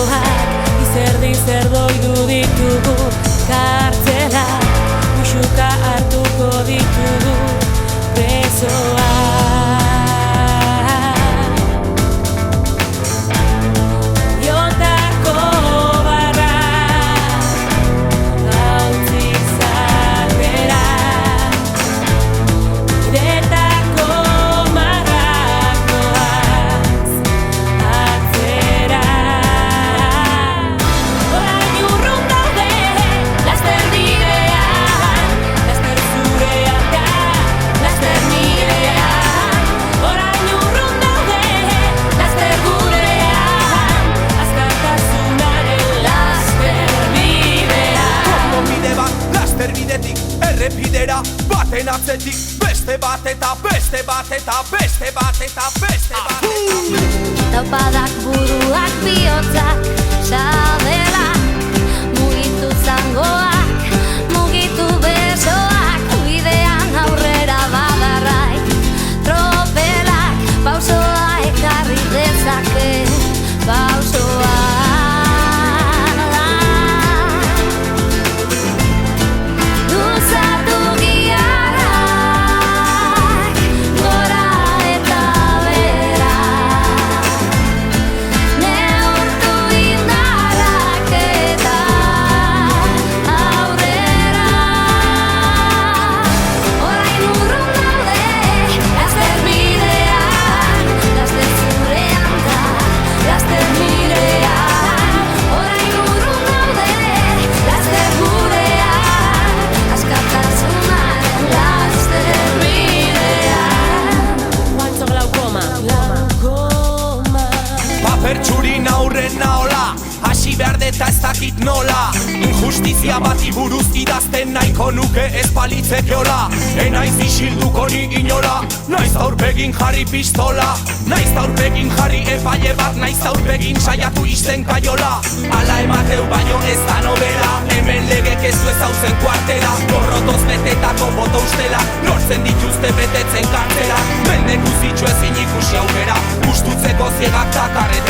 Presoak izer doidu ditugu kartzela, musuka hartuko ditugu presoak. Errepidera baten atzetik, beste bat eta beste bat eta beste bat eta beste bat. Taupadak buruak bihotzak sabela, mugitu zangoak, mugitu besoak, bidean aurrera badarrai, tropelak, pausoa ekarri dezake, pausoa. Pertsurin aurren naola, hasi behar deta ez dakit nola. Injustizia bati buruz idazten nahiko nuke ez palitzekeola. Enaiz isilduko ni inola, naiz aurpegin jarri pistola, naiz aurpegin jarri epaile bat, naiz aurpegin saiatu izten kaiola. Ala emateu baino ez da nobela, hemen legek ez du ezautzen kuartela. Gorrotoz betetako boto ustela, lortzen dituzte betetzen kartela. Mendek uzitxo ezin ikusi aukera, gustutzeko ziegak takarreta.